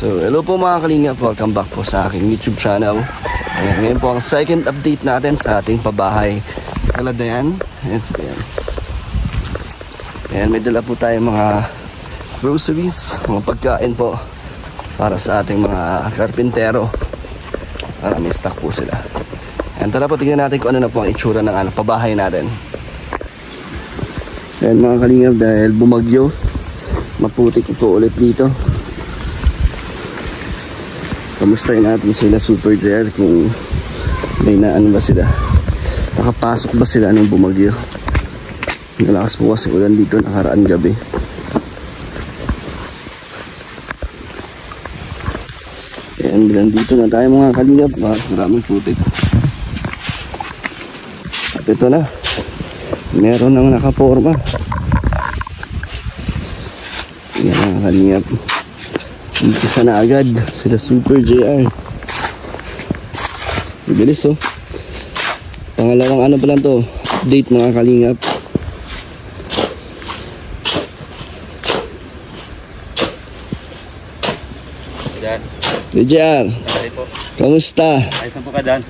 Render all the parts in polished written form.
So, hello po mga kalingap, welcome back po sa aking YouTube channel. Ayan, ngayon po ang second update natin sa ating pabahay Kaladayan. Ayan, may dala po tayo mga groceries, mga pagkain po para sa ating mga karpintero para may stock po sila. Ayan, tara po, tingnan natin kung ano na po ang itsura ng pabahay natin. Ayan mga kalingap, dahil bumagyo, maputik po ulit dito. Kamustahin natin sila Super JR kung may naano ba sila, nakapasok ba sila nung bumagyo. Nalakas po kasi ulan dito nakaraan gabi. Ayan, nandito na tayo mga kalingap, maraming putik. At ito na, meron nang nakaporma. Ayan mga kalingap, umpisa na agad sila Super JR. Bilis oh. Pangalawang ano pa lang to, update mga kalingap. Dan. JR, kamusta? Ayos na po ka, Dan.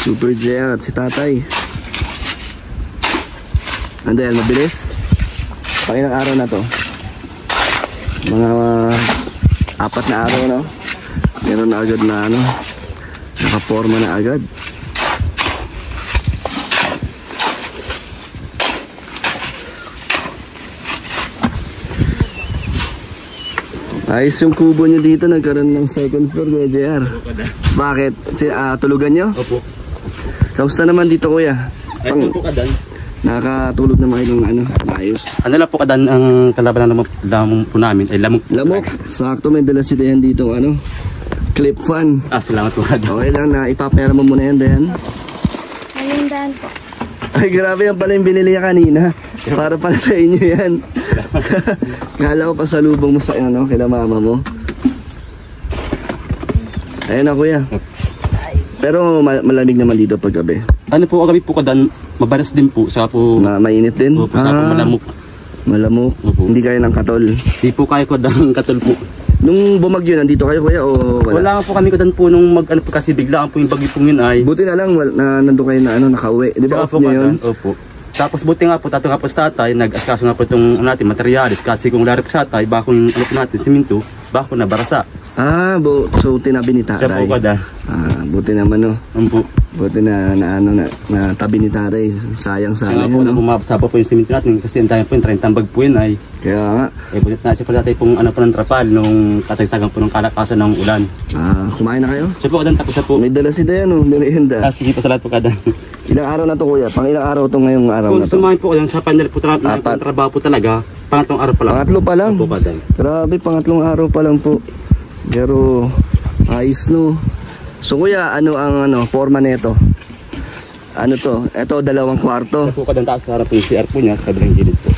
Super JR at si tatay. Ano yan, mabilis? Pangilang araw na to? Mga 4 na araw, no? Meron na agad na ano, nakaporma na agad. Ayos yung kubo nyo dito, nagkaroon ng second floor, Kuya JR. Bakit? Tulugan nyo? Opo. Kamusta naman dito, kuya? Ayos po ka, Dan. Nakakatulog na mga ng ano, ayos. Ano lang po ka, Dan, ang kalaban ng lamok po namin ay lamok. Lamok? Sakto, may dala si Dayan dito, ano, clip fan. Salamat po ka, Dan. Okay lang na, ipapera mo muna yan, Dayan. Ayun po. Ay, grabe yan pala yung binili niya kanina. Para pala sa inyo yan. Kala ko pa sa lubong mo sa ano, kila mama mo. Ayun na, kuya. Pero malamig naman dito pag gabi. Ano po, gabi po ka, Dan, mabalas din po. Saka po, mainit din? po saka po malamok. Malamok? Opo. Hindi kayo ng katol? Hindi po kayo ko, Dan, katol po. Nung bumagyo, nandito kayo, kuya, o wala? Wala nga po kami ko, Dan, po nung ano po kasi biglaan po yung bagyo po yun ay. Buti na lang na nandun kayo na ano, nakauwi. Di ba off niya yun? Opo. Tapos buti nga po, tato nga po sa tatay, nag-askaso nga po itong natin, materialis. Kasi kung lari po sa tatay, bako yung ano po natin, siminto, bako na barasa. So tinabi ni tatay. Siya po ka, Dan. Buti naman no. Opo. Buti na tabi ni tatay. Sayang Siya sana nga po, yun. bumabasa po yung siminto natin, kasi ang tayo po yung 30 bag po yun ay. Kaya nga. Buti na siya po tatay pong ano po ng trapal, nung kasagsagan po ng kalakasan ng ulan. Kumain na kayo? Siya po, Dan, tapos na po. May dala si Dayan no, merienda. Sige po, salamat po ka, Dan. Ilang araw na to, kuya? Pang ilang araw to ngayong araw na to? Sumahin po, sa panel po, trabaho po talaga. Pangatlong araw pa lang. Pangatlo pa lang? Opo, Dan. Grabe, pangatlong araw pa lang po. Pero ayos no. So kuya, ano ang forma nito? Ano to? Ito, 2 kwarto. Siya po ka, Dan, taas sa harap po yung CR po niya, sa kabilang gilid po.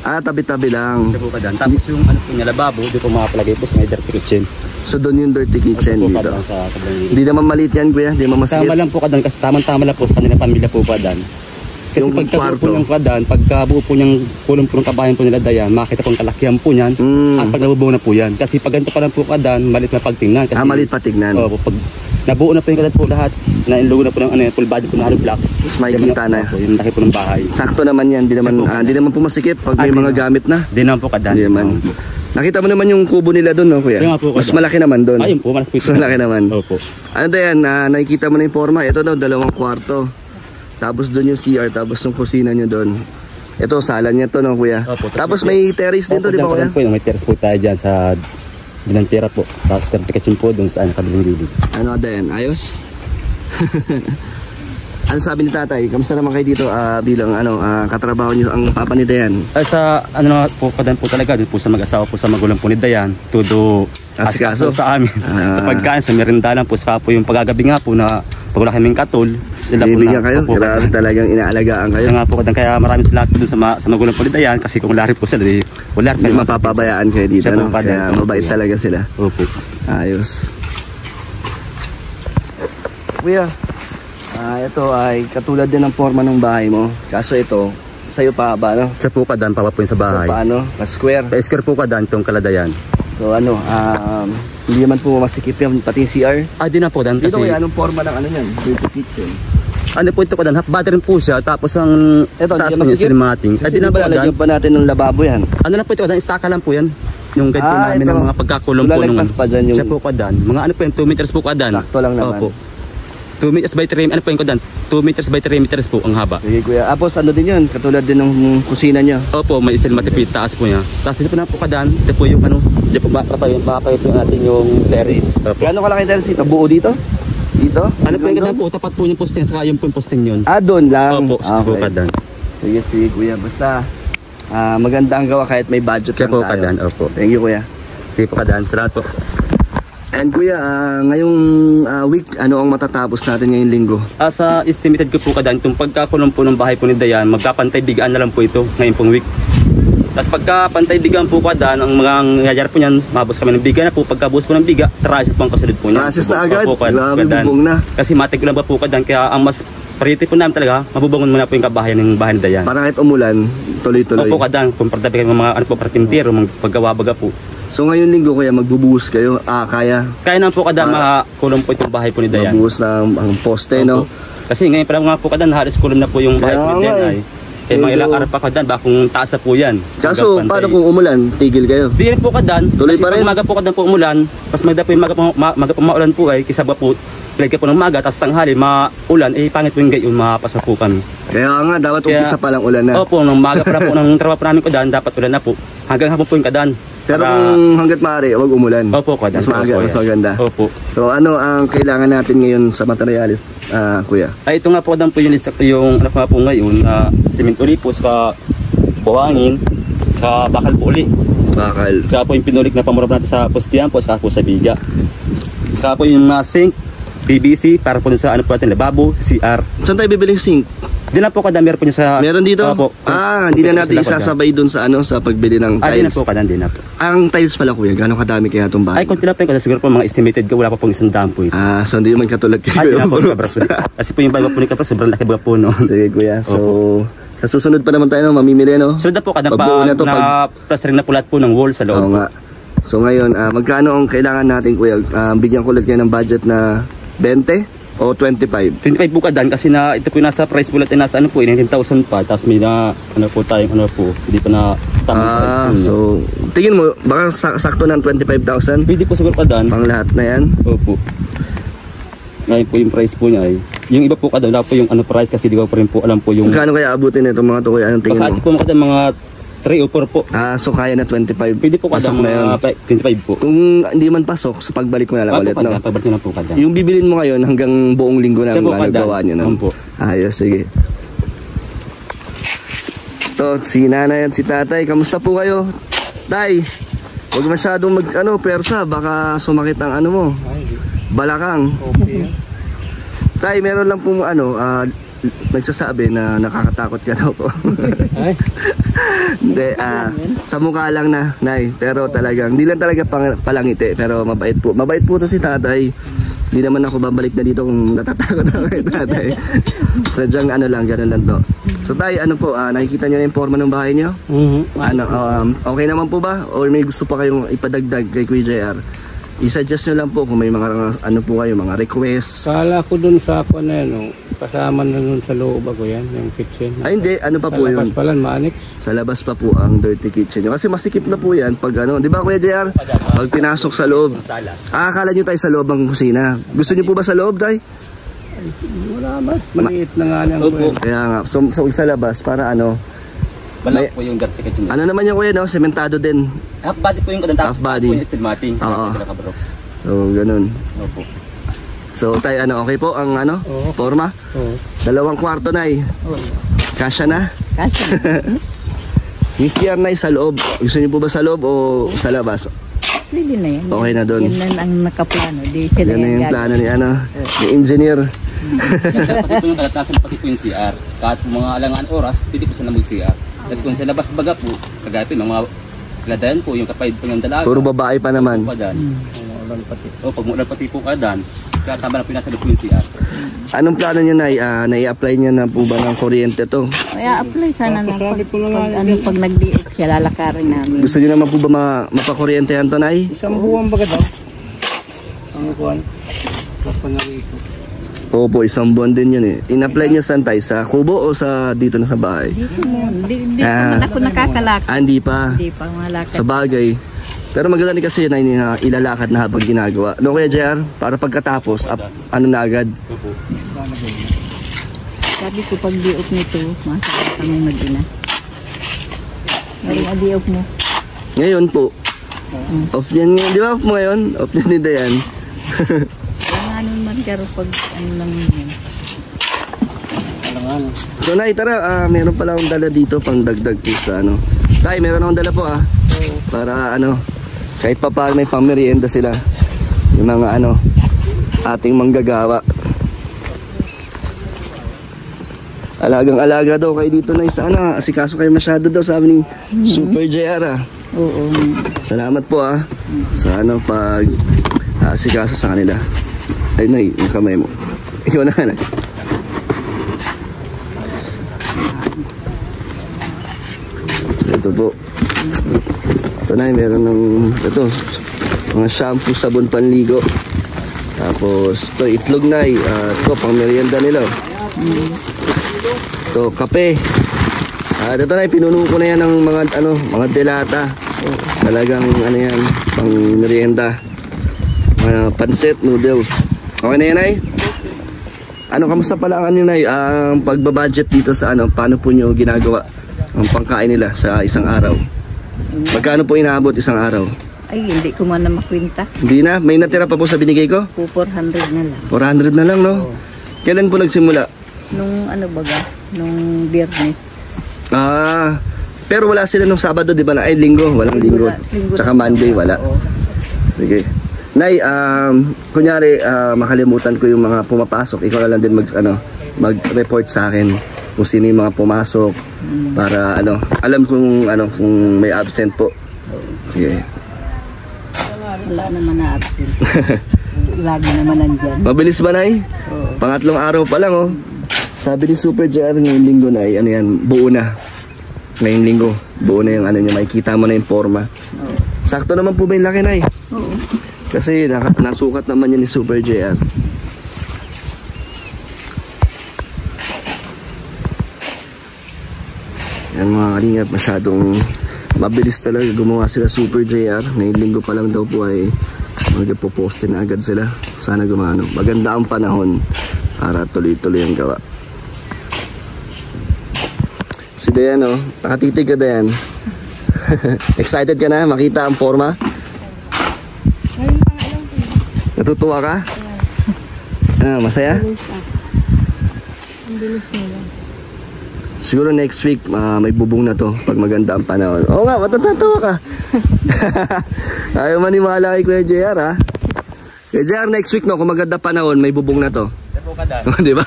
Tabi-tabi lang. Siya po ka, Dan. Tapos yung ano po niya, lababo, di po makapalagay po sa may dirty kitchen. So doon yung dirty kitchen Po, dito. Dan, sa kabilang gilid. Hindi naman maliit yan, kuya? Hindi naman masikip? Tama lang po ka, Dan, kasi tamang-tama lang po sa kanilang pamilya po ka, Dan. Kasi Yung pagkabuo kwarto. po niyang kadan, pagkabuo po niyang kulong po ng kabayan po nila Dayan, makita po ang kalakihan po niyan. At pag nabubuo na po yan. Kasi pag ganito pa lang po kadan, malit na pagtingnan. Kasi, Malit pa tignan. pag nabuo na po yung kadan po lahat, nainlugo na po ng full body po ng hollow blocks. Mas makikita na. Po, yung laki po ng bahay. Sakto naman yan. Di naman po masikip pag may di mga naman. gamit na. Di naman po kadan. Hindi naman. Nakita mo naman yung kubo nila doon, no, kuya? Siya nga po, Mas kuya. malaki naman doon. Ayun po, malaki po. Mas malaki naman. Opo. Ano Dayan, nakikita mo na yung forma. Ito daw, 2 kwarto. Tapos doon yung CR, tapos yung kusina nyo doon. Ito, sala niya to, no, kuya? Opo, Tapos may terrace din to, di ba, kuya? Po, may terrace po tayo dyan sa Dilantera po. Tapos certification po doon sa kabilang gilid. Ano, Dayan, ayos? Ano sabi ni tatay? Kamusta naman kayo dito bilang katrabaho niyo ang papa ni Dayan? Sa ano naman po kadan po talaga doon po sa mag-asawa po sa magulang po ni Dayan, todo Asikaso sa amin. Sa pagkain, sa merindalan po, saka po yung pagagabi nga po na pag wala kaming katol, sila po bibigyan na kayo? po, Grabe talagang inaalagaan kayo. nga po kadan, kaya maraming salamat po doon sa magulang po ni Dayan, kasi kung wala rin po sila, wala rin Hindi mapapabayaan kayo dito, Siya po, no? Padre. Kaya mabait talaga sila. Opo. Ayos. Kuya, ito ay katulad din ng forma ng bahay mo. Kaso ito, sa'yo pa ba, no? Sa po kadan, pa po yun sa bahay. Paano? Pa-square. Pa-square po kadan, itong kaladayan. So hindi naman po masikip yan, pati yung CR. Di na po kadan, Dito kasi kaya, anong forma ng ano yan? Dirty kitchen. ano po ito kadan, half batter rin po siya, tapos ang Ito, taas hindi po niya masikip. cinematic. Kasi Di na di po ba kadan, lalagyan pa natin ng lababo yan? ano na po ito kadan, istaka lang po yan. Yung guide po namin ito. ng mga pagkakulong So, po nung lalagpas pa dyan yung- siya po kadan. Mga ano po yan, 2 meters po kadan. Sakto lang naman. Opo. 2 meters by 3, ano po yung kadan? 2 meters by 3 meters po ang haba. Sige kuya. Apos ano din yun? Katulad din ng kusina nyo. Opo, may isil matipid taas po niya. Tapos dito po na po kadan, ito po yung ano, dito po makapay po natin yung terrace. Opo. Gano'n kalaki terrace dito? Buo dito? Dito? Ano po yung kadan po, tapat po yung posting, saka yung po yung posting yun. Doon lang. Opo, po kadan. Sige kuya. Basta maganda ang gawa kahit may budget Siya lang po tayo. kadan, opo. Thank you kuya. Sige po kadan, salamat po. And kuya, ngayong week, ano ang matatapos natin ngayong linggo? Sa estimated ko po kadan, itong pagkakulong po ng bahay po ni Dayan, magkapantay bigaan na lang po ito ngayon pong week. Tapos pagkapantay bigaan po kadan, ang mga nangyayari po niyan, mabos kami ng biga na po. Pagkabuhos po ng biga, trasis po ang kasunod po niyan. Trasis na agad? Opo, Grabe, kadan. bubong na. Kasi matik lang ba po kadan, kaya ang mas priority po namin talaga, mabubangon muna po yung kabahayan ng bahay ni Dayan. Para kahit umulan, tuloy-tuloy. Opo kadan, kung pagtabi kayo mga ano po, partimpero, mga paggawabaga po. So ngayong linggo kuya, magbubuhos kayo? Kaya? Kaya naman po kadan, makulong po itong bahay po ni Dayan. Magbubuhos ng ang poste, no? Opo. Kasi ngayon pala nga po kadan, halos kulong na po yung bahay po ni Kaya nga Dayan ay. Eh, mga ilang araw pa kadan, bakong taas na po yan. Kaso, Hanggang paano pantay. kung umulan? Tigil kayo? Di rin po kadan, Tuloy kasi pa rin? pag maga po kadan po umulan, mas magda po yung maga po maulan po ay, kisa ba po, pilag ka po ng maga, tapos tanghali, maulan, eh pangit po yung gayon, mapasok po kami. Kaya nga, dapat Kaya- umpisa pa lang ulan na. Opo, nung maga pa po ng trabaho po namin kadan, dapat ulan na po. Hanggang hapon po yung kadan. Pero Para- kung hanggat maaari, huwag umulan. Opo, kadan. Mas maaga, Opo, mas yan. maganda. Opo. So ano ang kailangan natin ngayon sa materialis, kuya? Ay, ito nga po kadan po yung ano pa po ngayon, cement uli po, sa buhangin, sa bakal po uli. Bakal. Saka po yung pinulik na pamurap natin sa postihan po, saka po sa biga. Saka po yung sink, PVC, para po dun sa ano po natin, lababo, CR. Saan tayo bibiling sink? Di na po kada, meron po nyo sa... Meron dito? Opo. Hindi na natin isasabay dun sa sa pagbili ng Di na tiles. po kada, di na po. Ang tiles pala kuya, gano'ng kadami kaya itong bahay? Ay, konti lang po yung kada, siguro po mga estimated ko, wala pa pong 100 po ito. So hindi naman katulad kay Ay, di Kuya na po, Brooks. kasi po yung bago po ni Kapro, sobrang laki ba po, no? Sige kuya, so sa susunod pa naman tayo mamimili, no? So, na po kada, Pag buo na to, plus rin na po lahat po ng wall sa Oo loob. nga. So ngayon, magkano ang kailangan natin kuya? Bigyan ko ulit kayo ng budget na 20 o 25? 25 po kadan, kasi na ito po yung nasa price bullet ay nasa ano po, 19,000 pa, tapos may na, ano po tayong ano po, hindi pa na tamang price po. So tingin mo, baka sakto ng 25,000? Pwede po siguro kadan. Pang lahat na yan? Opo. Ngayon po yung price po niya ay. Yung iba po kada, wala po yung ano price kasi di ko pa rin po alam po yung... Magkano kaya abutin na itong mga to kuya? Anong tingin Baka mo? po kada mga 3 o 4 po. So kaya na 25? Pwede po kada Pasok na yun. mga 25 po. Kung hindi man pasok, sa pagbalik mo na lang ulit, no? Pagbalik na po kada. Yung bibilin mo ngayon hanggang buong linggo na Siya po ano, kada. gawa niyo, no? Opo. Ayos, sige. To, si nanay at si tatay, kamusta po kayo? Tay, huwag masyadong persa, baka sumakit ang ano mo. Balakang. Okay. Tay, meron lang pong nagsasabi na nakakatakot ka daw po. Ay, Hindi, sa mukha lang na, nay. Pero talagang, hindi lang talaga palangiti. Pero mabait po. Mabait po to si tatay. Hindi naman ako babalik na dito kung natatakot ako kay tatay. Sadyang ano lang, gano'n lang to. So tay, ano po, nakikita nyo na yung forma ng bahay nyo? Okay naman po ba? Or may gusto pa kayong ipadagdag kay Kuya JR? I-suggest nyo lang po kung may mga ano po kayo, mga request. kala ko dun sa ako na yan, oh, kasama na dun sa loob ako yan, yung kitchen. Ay hindi, ano pa po yun? Labas pala, ma-annex. Sa labas pa po ang dirty kitchen nyo. Kasi masikip na po yan pag ano, di ba Kuya JR? Pag pinasok sa loob. Akala nyo tayo sa loob ang kusina. Gusto nyo po ba sa loob tayo? Wala mas, maliit na nga lang. Opo. Kaya nga, so sa labas para ano. Balak po yung dirty kitchen. Ano naman yung kuya, no? Sementado din. Half body po yung kadan, Half body. po yung steel matting. Oo. Pinaka-brox. So, ganun. Opo. So tayo okay po ang Oo. forma? Oo. 2 kwarto Nay. Oo. Kasya na? Kasi, Yung CR Nay sa loob. Gusto niyo po ba sa loob o sa labas? pwede na yan. Okay na dun. Yan na ang nakaplano. Di sila Yan na yung gagawin. plano ni ni engineer. Pati po yung kalatasan, pati po yung CR. Kahit po mga alangan oras, pwede po sila mag-CR. Tapos kung sa labas baga po, kagaya po yung mga ladayan po, yung kapayid po ng dalaga. Puro babae pa naman. Kadan. Pag mulan pati po kadan, kaya tama na po yung nasa loob po yung CR. Anong plano niyo Nay? Nai-apply niya na po ba ng kuryente to? Kaya apply sana na Sabi ko na nga pag nag-diop siya, lalakarin namin. Gusto niyo naman po ba mapakuryentehan to Nay? Isang buwan baga daw. Isang buwan. Kapanarito. Opo, 1 buwan din yun eh. In-apply niyo saan tayo? Sa kubo o sa dito na sa bahay? Dito mo. Di Ah. pa ako nakakalakad. Hindi pa. Hindi pa malakad. Sa bagay. Pero maganda din kasi na ilalakad na habang ginagawa. No Kuya JR? Para pagkatapos, na agad. Sabi ko pag diop nito, masarap kami mag-ina. Ngayon diop mo. Ngayon po. Off yan ngayon. Di ba off mo ngayon? Off yan ni Dayan. Kaya nga naman karo pag ano lang yun. Alangan. So Nay, tara, meron pala akong dala dito pang dagdag po sa Tay, meron akong dala po para kahit pa paano may pang-merienda sila. Yung mga ating manggagawa. Alagang-alaga daw kayo dito Nay sa asikaso kayo masyado daw sabi ni Super JR Oo. Salamat po sa pag asikaso sa kanila. Ay Nay, yung kamay mo. Ikaw na Nay. Ito po. Ito Nay, meron ng mga shampoo, sabon, panligo. Tapos ito itlog Nay. Ito pang merienda nila. Ito kape. Ito Nay, pinuno ko na yan ng mga delata. Talagang yan, pang merienda. Mga pansit, noodles. Okay na yan Nay? Kamusta pala ang Nay? Ang pagbabudget dito sa paano po nyo ginagawa ang pangkain nila sa isang araw? Magkano po inaabot isang araw? Ay, hindi ko man na makwinta. Hindi na? May natira pa po sa binigay ko? 400 na lang. 400 na lang, no? Kailan po nagsimula? Nung baga? Nung Biyernes. Pero wala sila nung Sabado, di ba? Ay, Linggo. Walang Linggo. Linggo Tsaka na. Monday, wala. Oo. Sige. Nay, kunyari, makalimutan ko yung mga pumapasok. Ikaw na lang din mag-report sa akin kung sino yung mga pumasok para alam kung may absent po. Sige. Wala naman na absent. Lagi naman nandyan. Mabilis ba, Nay? Oo. Pangatlong araw pa lang, oh. Sabi ni Super JR ngayong linggo, Nay, buo na. Ngayong linggo, buo na yung niya, makikita mo na yung forma. Oo. Sakto naman po ba yung laki, Nay? Oo. Kasi nasukat naman yun ni Super JR. Yan mga kalingap, masyadong mabilis talaga gumawa sila Super JR. Ngayong linggo pa lang daw po ay magpo-poste na agad sila. Sana gumano. Maganda ang panahon para tuloy-tuloy ang gawa. Si Dayan, nakatitig ka Dayan. Excited ka na makita ang forma? Ngayon pa nga lang po. Natutuwa ka? Masaya? Ang bilis nila. Siguro next week may bubong na to pag maganda ang panahon. Oo nga, matatawa ka. Ayaw maniwala kay Kuya JR Kuya JR, next week kung maganda panahon may bubong na to. Kaya po kadan. Di ba?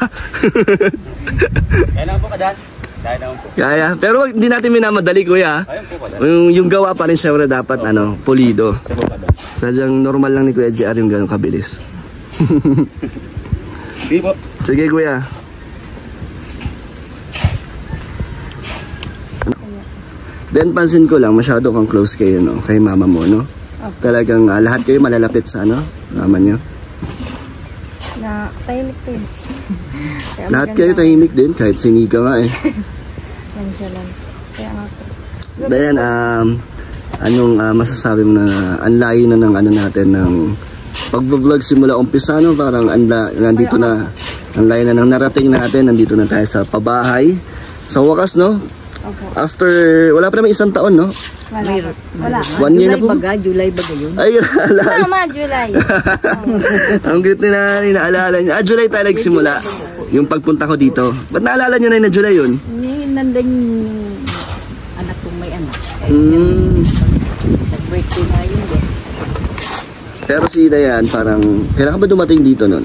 Kaya naman po kadan. Kaya naman po. Kaya, pero hindi natin minamadali Kuya. Kaya po kadan. Yung gawa pa rin syempre dapat pulido. Kaya po kadan. Sadyang normal lang ni Kuya JR yung ganun kabilis. Hindi po. Sige Kuya. Then pansin ko lang masyado kang close kayo kay mama mo Talagang lahat kayo malalapit sa mama niyo. Na tahimik din. Kaya Lahat maganda. kayo tahimik din kahit sinika nga eh. Yan siya lang. Kaya nga po. Dayan, anong masasabi mo na ang layo na ng natin ng pag-vlog simula umpisa parang nandito na ang layo na ng narating natin, nandito na tayo sa pabahay. Sa wakas Opo. After, wala pa naman isang taon, no? Wala. Mayroon. Wala. 1 year na po. July baga yun. Ay, alala. Tama, July. Ang cute na inaalala niya. July tayo nagsimula. Yung pagpunta ko dito. Ba't naalala niyo na July yun? Nandun yung anak kong may anak. Hmm. Nag-birthday na yun eh. Pero si Dayan, parang, kailan ka ba dumating dito nun?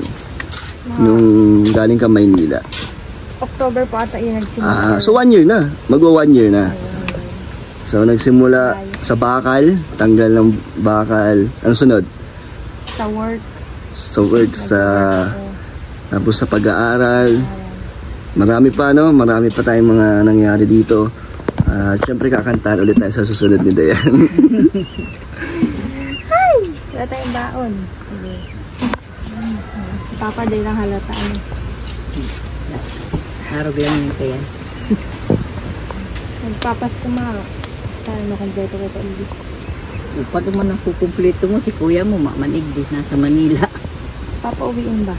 Nung galing ka Maynila. October po ata yung nagsimula. So 1 year na. Magwa 1 year na. So nagsimula sa bakal, tanggal ng bakal. Ano sunod? Sa work. Sa work, tapos sa pag-aaral. Marami pa, no? Marami pa tayong mga nangyari dito. Siyempre kakantahan ulit tayo sa susunod ni Dayan. Wala tayong baon. Sige. Si Papa Day lang halata. Harap lang yun kaya. Nagpapas ko ma. Sana makompleto ko ito ulit. Paano man ang kukumpleto mo, si kuya mo, mamanigdi, nasa Manila. Papa, uwiin ba?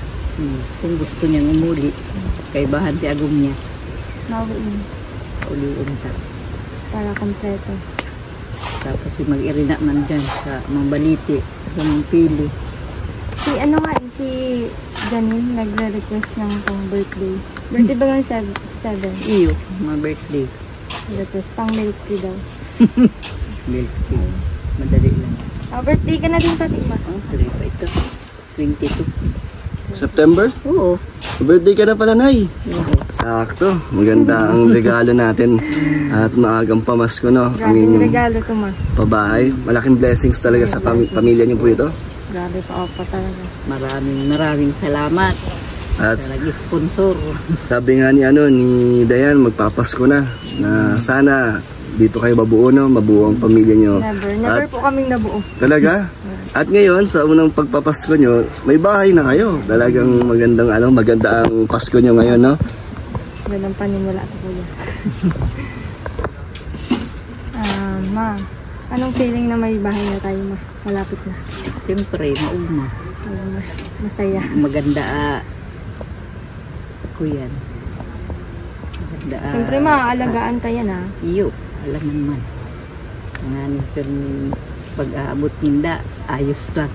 Kung gusto niyang umuli, kaibahan si agong niya, Mauwiin. uliin ta. Para kompleto. Tapos si mag-irina man dyan sa Mambaliti, sa Mampili. Si ano nga, si Janine nagre-request ng pang birthday. Birthday ba nga 7? Iyo, mga birthday. Request pang milk tea daw. Milk tea. Madali lang. Birthday ka na din pati ba? Ang tuloy pa ito. 22. September? Oo. Birthday ka na pala, Nay. Oo. Sakto. Maganda ang regalo natin. At maagang pamasko, no? Ang Grabe yung inyong regalo to ma. pabahay. Malaking blessings talaga sa pamilya niyo po ito. Grabe pa ako pa talaga. Maraming salamat At sa nag-sponsor. sabi nga ni Dayan, magpapasko na. Na sana dito kayo mabuo, no? Mabuo ang pamilya niyo. Never po kaming nabuo. Talaga? At ngayon, sa unang pagpapasko nyo, may bahay na kayo. Talagang maganda ang Pasko nyo ngayon, no? Ganang panimula ko kuya. Ma, anong feeling na may bahay na tayo ma? Malapit na. Siyempre, mauma. Masaya. Maganda kuyan. Maganda Siyempre maaalagaan tayo na. iyo, alam naman. Nga nito pag-aabot ninda, ayos lang.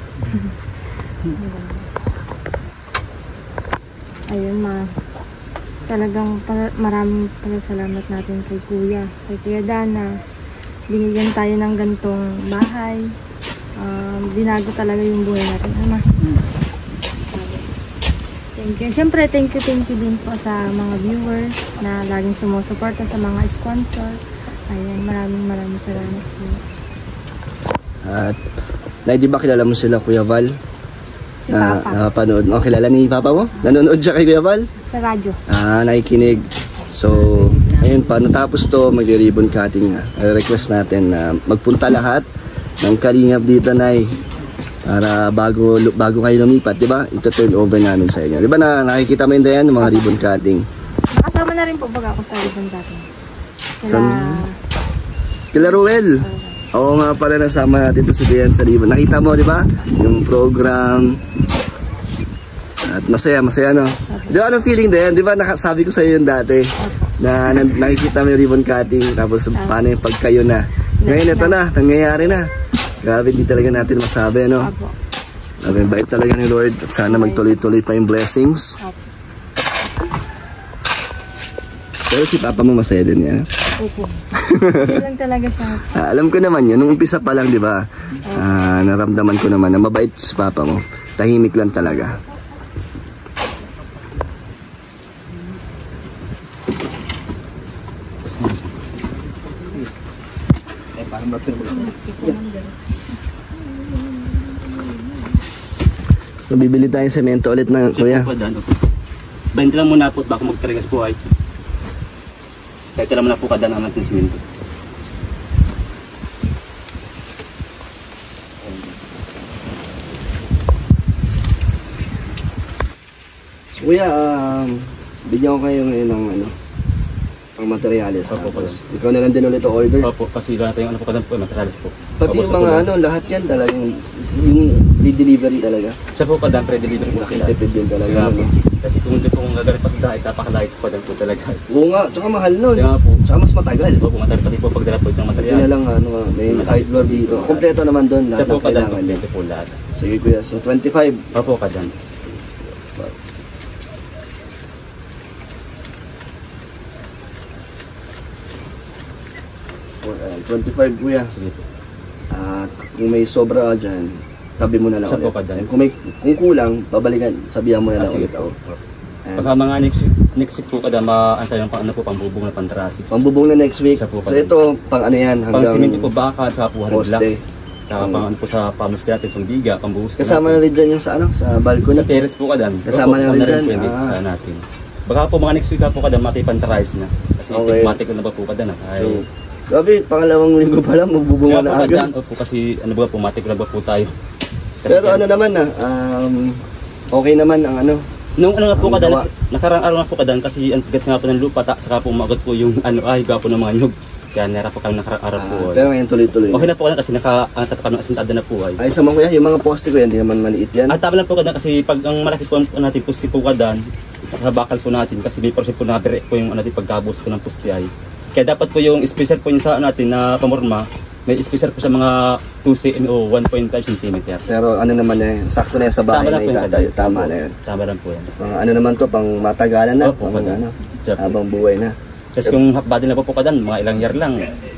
Ayun ma. Talagang maraming salamat natin kay Kuya. Kay Kuya Dana. Binigyan tayo ng gantong bahay. Binago talaga yung buhay natin. Ano ma? Thank you. Siyempre, thank you din po sa mga viewers na laging sumusuporta sa mga sponsor. Ayan, maraming salamat po. At, Nay, di ba kilala mo sila, Kuya Val? Si Papa. Nakapanood mo. Kilala ni Papa mo? Nanonood siya kay Kuya Val? Sa radyo. Nakikinig. So, ayun pa, natapos to, mag-ribbon cutting na. Request natin na magpunta lahat ng Kalingap dito, Nay. Para bago kayo lumipat, di ba? Ito turn over namin sa inyo. Di ba nakikita mo yun din, mga ribbon cutting? Nakasama na rin po baga ako sa ribbon cutting. Kila Ruel. Oo nga pala, nasama natin ito si Dayan sa ribbon. Nakita mo, di ba? Yung program. At masaya, no? Di ba, anong feeling Dayan? Di ba, sabi ko sa iyo yun dati, na nakikita mo yung ribbon cutting, tapos paano yung pagkayo na. Ngayon, ito na, nangyayari na. Grabe, hindi talaga natin masabi, no? Apo. Grabe, bait talaga ni Lord. At sana magtuloy-tuloy pa yung blessings. Apo. Pero si Papa mo masaya din niya. Opo. Hindi lang talaga siya. Alam ko naman yun, nung umpisa pa lang, di ba? Naramdaman ko naman na mabait si Papa mo. Tahimik lang talaga. So, bibili tayong semento ulit na, Kuya. 20 lang muna po, baka magtarigas po ay. Kahit lang muna po kada ng ating simento. Kuya, bigyan ko kayo ngayon ng Ang materials. Opo, Tapos, ikaw na lang din ulit order. Opo, kasi lahat yung ano po kadan po, materials po. Pati Opo, yung sa mga puno. ano, lahat yan talagang yung pre-delivery talaga. Siya po kadan, pre-delivery po sila. Nakitipid din talaga. Sila po. Ano. Kasi kung hindi po kung gagalit pa sa dahil, kapakadahit po kadan po talaga. Oo nga, tsaka mahal nun. Siya nga po. Tsaka mas matagal. Opo, matagal pati po pagdala po ng Hindi materials. na lang ano, may high floor dito. Kompleto naman doon. Siya Lahat po ng kadan, kailangan niya. kompleto po lahat. Sige kuya, so 25. Opo kadan. 25 kuya. Sige po. At kung may sobra dyan, tabi mo na lang Siya po ulit. kadan. And kung kulang, babalikan, sabihan mo na lang Sige ulit po. ako. And Pagka mga next week po kada maantay ng ano po pangbubong na pantrasis. pambubong na next week. Siya po So kadan. ito, pang ano yan, Pang hanggang simento po baka sa po poste. blocks. Saka pang ano po sa pamos natin, sa biga, pambuhos. po Kasama na natin. rin dyan yung sa ano, sa balcony. Sa terrace po kadan. Kasama na rin dyan? po yun dito Ah. sa natin. Baka po mga next week po kada matipantrasis na. Kasi Okay. automatic na ba po kada na. Ay, So, grabe, pangalawang linggo pa lang, magbubunga kaya po na agad. kadan, opo kasi ano ba po matik na ba po tayo. Kasi Pero ano naman na, okay naman ang ano. nung ano nga po Ang kadan, gawa. nakarang araw nga po kadan kasi ang tigas nga po ng lupa, saka po umagot po yung ano ay po ng mga nyug. Kaya nera po kami nakarang araw po. Pero ngayon tuloy-tuloy. Okay na po kadan kasi naka-tatak kami asintada na po ay. Ay, sa mga kuya, yung mga poste ko yan, hindi naman maliit yan. At tama lang po kadan kasi pag ang malaki po natin pusti po kadan, sa bakal po natin kasi may portion po na po yung natin pagkabos po ng pusti ay. Kaya dapat po yung special po yung sa natin na pamorma, may special po sa mga 2 cm o 1.5 cm. Pero ano naman eh, sakto na yan sa bahay Tama na lang po yung itatayo. kadan. Tama Opo, na yun. Tama lang po yan. Ano naman to, pang matagalan na. Opo, Pag ano, Siya po. habang buhay na. Kasi kung half body na po kadan, mga ilang year lang,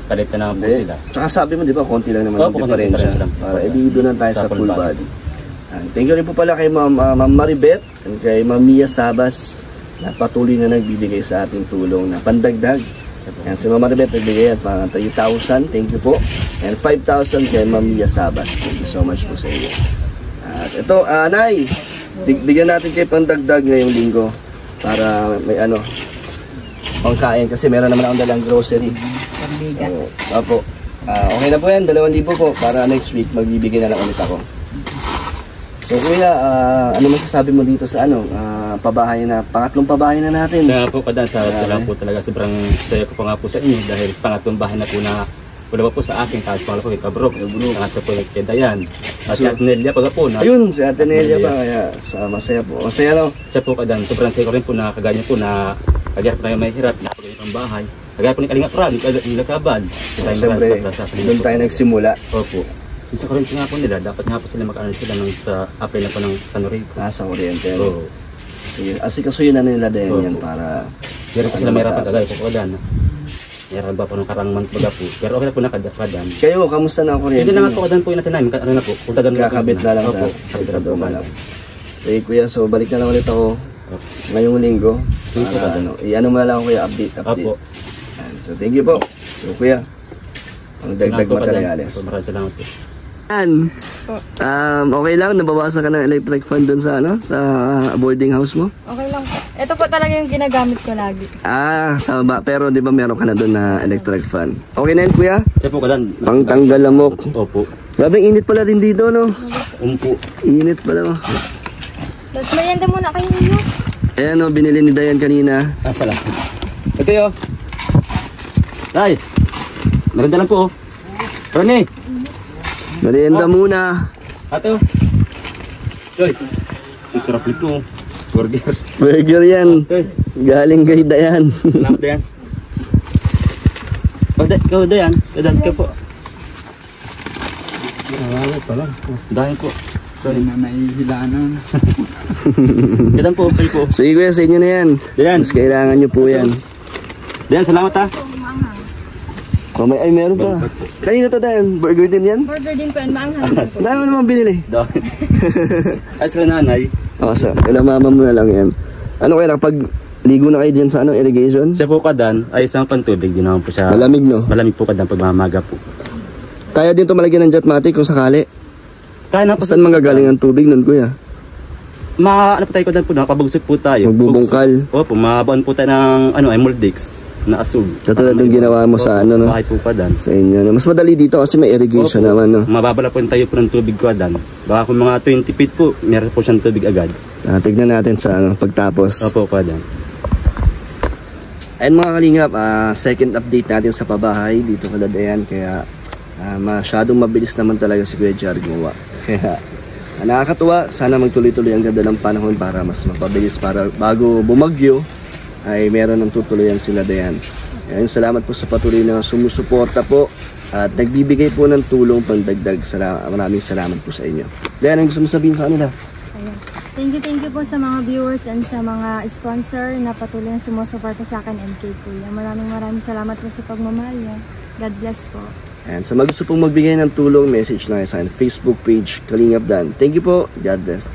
palit na naman po Hindi. sila. Tsaka sabi mo, di ba, konti lang naman Opo, yung konti diferensya. difference lang. Para edi doon lang tayo Sa sa full full body. body. Thank you rin po pala kay Ma'am Maribet and kay Ma'am Mia Sabas na patuloy na nagbibigay sa ating tulong na pandagdag. Yan, si Ma'am Maribet nagbigay at parang 3,000. Thank you po. And 5,000 kay Ma'am Mia Sabas. Thank you so much po sa inyo. At ito, Nay, bigyan natin kayo pandagdag ngayong linggo para may ano, pangkain kasi meron naman akong dalang grocery. Pambiga. Opo. Okay na po yan, 2,000 po para next week magbibigay na lang ulit ako. So kuya, ano masasabi mo dito sa ano, pabahay na, pangatlong pabahay na natin? Sa po kadan, sa lang po talaga sobrang saya ko pa nga po sa inyo dahil sa pangatlong bahay na po na wala pa po sa akin, tapos pala po kay Kabrok, tapos po kay Dayan, at si Atnelia pa po na. Ayun, si Ate Nelia pa, kaya masaya po. Masaya no? Siya po kadan, sobrang saya ko rin po na kaganya po na kagaya po na may hirap, napagay ang bahay. Kagaya po ni Kalinga Prad, nilakaban. Siyempre, doon tayo nagsimula. Opo. Isa ko rin po nga po nila, dapat nga po sila mag-ano sila nung sa apply na po ng Tanuri. Nasa kuryente. Oo. Sige, kasuyin na nila din yan Opo. para... Pero po sila mahirapan kagaya po kadan. Meron ba po ng karang month baga po. Pero okay na po nakadapadan. Kayo, kamusta na ang kuryente? Hindi na nga po kadan po yung natin namin. Ano na po, punta doon Kakabit na lang Opo, sa kabit na po na lang. lang. Sige kuya, so balik na lang ulit ako ngayong linggo. Sige po, Para Kadan. i-ano mo na lang ako kuya, update. Opo. Yan. So thank you po. So kuya, ang dagdag Salamat po, Kadan. materials. Opo, maraming salamat po. Yan. Okay lang, nabawasan ka ng electric fan doon sa ano, sa boarding house mo? Okay lang po. Ito po talaga yung ginagamit ko lagi. Pero di ba meron ka na doon na electric fan? Okay na yun kuya? Siya po kadan. Pangtanggal lamok. Opo. Grabe, init pala din dito, no? Umpo. Init pala. Tapos merienda muna kayo ninyo. Ayan o, binili ni Dayan kanina. Salamat. Ito yun. Tay. Maganda lang po. Ronnie. Merienda muna. Ato. Joy. Sarap nito. Burger. Burger yan. Tay. Galing kay Dayan. Salamat Dayan. Ikaw Dayan. Dayan ka po. Pala. Dayan po. Sorry. Na naihilanan. Dayan po. Kayo po. Sige kuya, sa inyo na yan. Dayan. Mas kailangan nyo po yan. Dayan, salamat ha. Ay, meron pa. Kanina to Dayan. Burger din yan? Burger din po yan, maanghang din po. Dami mo naman binili. Dayan. Ay sila nanay. O, kailangan mama mo na lang yan. Ano kaya pag ligo na kayo dyan sa ano, irrigation? Siya po kadan ay isang pantubig. Di naman po siya. Malamig, no? Malamig po kadan pag mamaga po. Kaya din to malagyan ng Jetmatic kung sakali. Kaya na po. Saan manggagaling ang tubig nun, kuya? Ano po tayo kadan po, nakapabugsot po tayo. Magbubungkal. Opo, mabaon po tayo ng ano, emerald dicks na asug. Katulad ng ginawa mo sa ano, no? Bahay po kadan. Sa inyo, no? Mas madali dito kasi may irrigation Opo. naman, no? Mababala po tayo po ng tubig kadan. Baka kung mga 20 feet po, meron po siyang tubig agad. Tignan natin sa ano, pagtapos. Opo kadan. Ayun mga kalingap, second update natin sa pabahay dito kala Dayan. Kaya masyadong mabilis naman talaga si Kuya Jar gumawa. Kaya nakakatuwa, sana magtuloy-tuloy ang ganda ng panahon para mas mapabilis, para bago bumagyo ay meron ng tutuluyan sila Dayan. Ayun, salamat po sa patuloy na sumusuporta po at nagbibigay po ng tulong pandagdag. Maraming salamat po sa inyo. Dayan, ang gusto mo sabihin sa kanila? Ayan. Thank you po sa mga viewers and sa mga sponsor na patuloy na sumusuporta sa akin and kay Kuya. Maraming salamat po sa pagmamahal niyo. God bless po. And sa mga gusto pong magbigay ng tulong, message lang sa Facebook page Kalingap Dan. Thank you po. God bless.